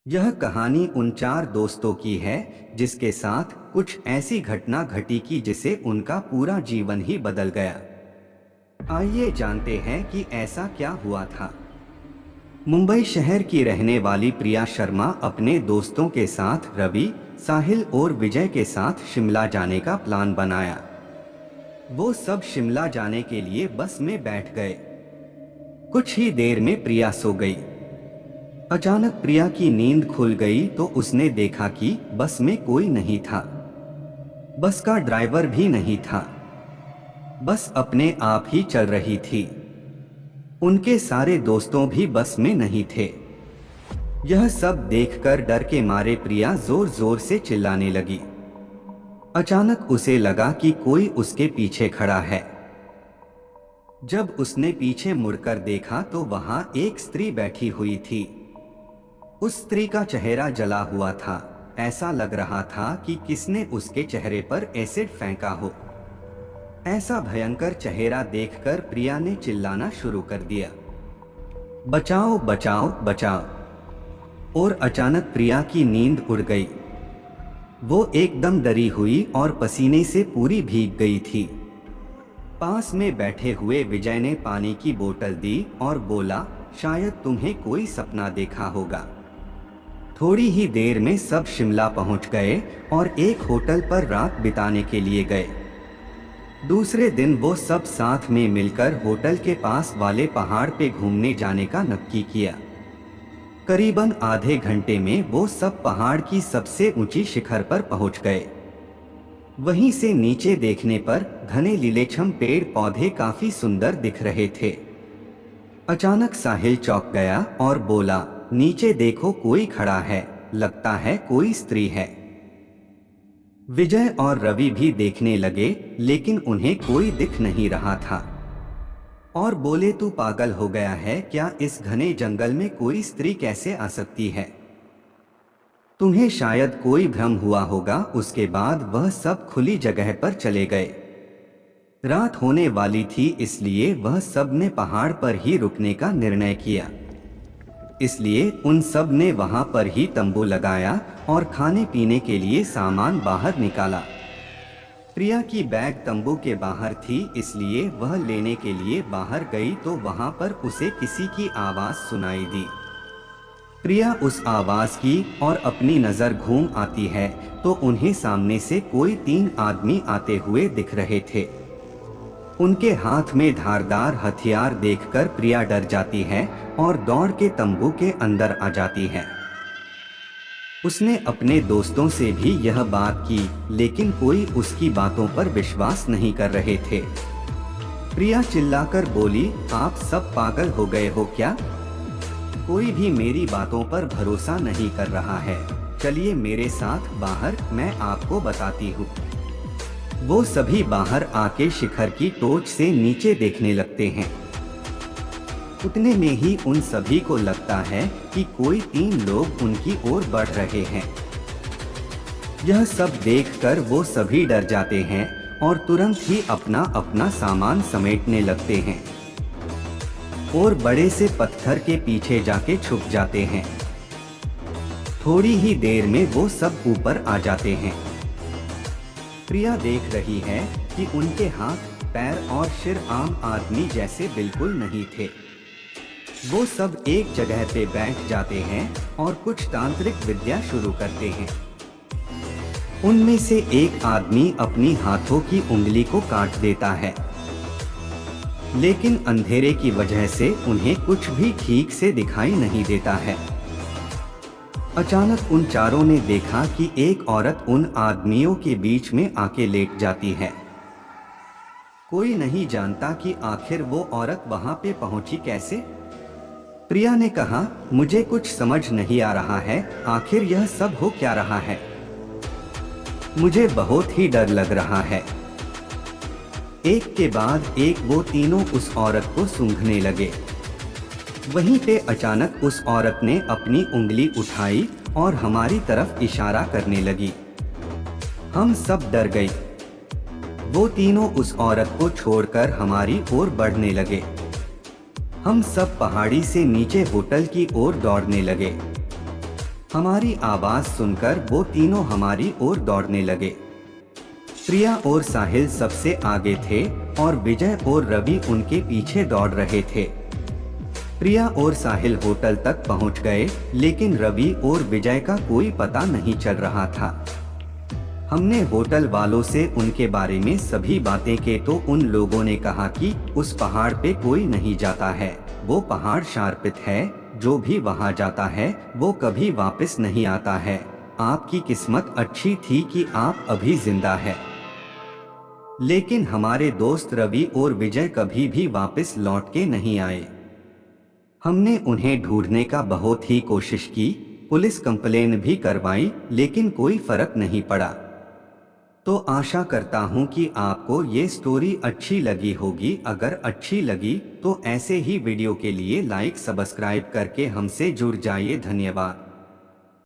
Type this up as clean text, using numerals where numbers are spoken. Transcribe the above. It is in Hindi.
यह कहानी उन चार दोस्तों की है जिसके साथ कुछ ऐसी घटना घटी कि जिसे उनका पूरा जीवन ही बदल गया। आइए जानते हैं कि ऐसा क्या हुआ था। मुंबई शहर की रहने वाली प्रिया शर्मा अपने दोस्तों के साथ रवि, साहिल और विजय के साथ शिमला जाने का प्लान बनाया। वो सब शिमला जाने के लिए बस में बैठ गए। कुछ ही देर में प्रिया सो गई। अचानक प्रिया की नींद खुल गई तो उसने देखा कि बस में कोई नहीं था। बस का ड्राइवर भी नहीं था। बस अपने आप ही चल रही थी। उनके सारे दोस्तों भी बस में नहीं थे। यह सब देखकर डर के मारे प्रिया जोर जोर से चिल्लाने लगी। अचानक उसे लगा कि कोई उसके पीछे खड़ा है। जब उसने पीछे मुड़कर देखा तो वहां एक स्त्री बैठी हुई थी। उस स्त्री का चेहरा जला हुआ था। ऐसा लग रहा था कि किसने उसके चेहरे पर एसिड फेंका हो। ऐसा भयंकर चेहरा देखकर प्रिया ने चिल्लाना शुरू कर दिया, बचाओ बचाओ बचाओ। और अचानक प्रिया की नींद उड़ गई। वो एकदम डरी हुई और पसीने से पूरी भीग गई थी। पास में बैठे हुए विजय ने पानी की बोतल दी और बोला, शायद तुम्हें कोई सपना देखा होगा। थोड़ी ही देर में सब शिमला पहुंच गए और एक होटल पर रात बिताने के लिए गए। दूसरे दिन वो सब साथ में मिलकर होटल के पास वाले पहाड़ पे घूमने जाने का नक्की किया। करीबन आधे घंटे में वो सब पहाड़ की सबसे ऊंची शिखर पर पहुंच गए। वहीं से नीचे देखने पर घने लीलेछम पेड़ पौधे काफी सुंदर दिख रहे थे। अचानक साहिल चौंक गया और बोला, नीचे देखो कोई खड़ा है, लगता है कोई स्त्री है। विजय और रवि भी देखने लगे लेकिन उन्हें कोई दिख नहीं रहा था और बोले, तू पागल हो गया है क्या? इस घने जंगल में कोई स्त्री कैसे आ सकती है? तुम्हें शायद कोई भ्रम हुआ होगा। उसके बाद वह सब खुली जगह पर चले गए। रात होने वाली थी इसलिए वह सब ने पहाड़ पर ही रुकने का निर्णय किया। इसलिए उन सब ने वहां पर ही तंबू लगाया और खाने पीने के लिए सामान बाहर निकाला। प्रिया की बैग तंबू के बाहर थी इसलिए वह लेने के लिए बाहर गई तो वहां पर उसे किसी की आवाज सुनाई दी। प्रिया उस आवाज की और अपनी नजर घूम आती है तो उन्हें सामने से कोई 3 आदमी आते हुए दिख रहे थे। उनके हाथ में धारदार हथियार देखकर प्रिया डर जाती है और दौड़ के तंबू के अंदर आ जाती है। उसने अपने दोस्तों से भी यह बात की लेकिन कोई उसकी बातों पर विश्वास नहीं कर रहे थे। प्रिया चिल्लाकर बोली, आप सब पागल हो गए हो क्या? कोई भी मेरी बातों पर भरोसा नहीं कर रहा है। चलिए मेरे साथ बाहर, मैं आपको बताती हूँ। वो सभी बाहर आके शिखर की टोच से नीचे देखने लगते हैं। उतने में ही उन सभी को लगता है कि कोई 3 लोग उनकी ओर बढ़ रहे हैं। यह सब देखकर वो सभी डर जाते हैं और तुरंत ही अपना अपना सामान समेटने लगते हैं और बड़े से पत्थर के पीछे जाके छुप जाते हैं। थोड़ी ही देर में वो सब ऊपर आ जाते हैं। प्रिया देख रही है कि उनके हाथ, पैर और सिर आम आदमी जैसे बिल्कुल नहीं थे। वो सब एक जगह पे बैठ जाते हैं और कुछ तांत्रिक विद्या शुरू करते हैं। उनमें से एक आदमी अपनी हाथों की उंगली को काट देता है लेकिन अंधेरे की वजह से उन्हें कुछ भी ठीक से दिखाई नहीं देता है। अचानक उन चारों ने देखा कि एक औरत उन आदमियों के बीच में आके लेट जाती है। कोई नहीं जानता कि आखिर वो औरत वहां पे पहुंची कैसे। प्रिया ने कहा, मुझे कुछ समझ नहीं आ रहा है, आखिर यह सब हो क्या रहा है? मुझे बहुत ही डर लग रहा है। एक के बाद एक वो तीनों उस औरत को सूंघने लगे। वहीं पे अचानक उस औरत ने अपनी उंगली उठाई और हमारी तरफ इशारा करने लगी। हम सब डर गए। वो तीनों उस औरत को छोड़कर हमारी ओर बढ़ने लगे। हम सब पहाड़ी से नीचे होटल की ओर दौड़ने लगे। हमारी आवाज सुनकर वो तीनों हमारी ओर दौड़ने लगे। प्रिया और साहिल सबसे आगे थे और विजय और रवि उनके पीछे दौड़ रहे थे। प्रिया और साहिल होटल तक पहुंच गए, लेकिन रवि और विजय का कोई पता नहीं चल रहा था। हमने होटल वालों से उनके बारे में सभी बातें की तो उन लोगों ने कहा कि उस पहाड़ पे कोई नहीं जाता है, वो पहाड़ शार्पित है, जो भी वहां जाता है वो कभी वापस नहीं आता है। आपकी किस्मत अच्छी थी कि आप अभी जिंदा है। लेकिन हमारे दोस्त रवि और विजय कभी भी वापस लौट के नहीं आए। हमने उन्हें ढूंढने का बहुत ही कोशिश की, पुलिस कंप्लेन भी करवाई, लेकिन कोई फर्क नहीं पड़ा। तो आशा करता हूँ कि आपको ये स्टोरी अच्छी लगी होगी। अगर अच्छी लगी तो ऐसे ही वीडियो के लिए लाइक सब्सक्राइब करके हमसे जुड़ जाइए। धन्यवाद।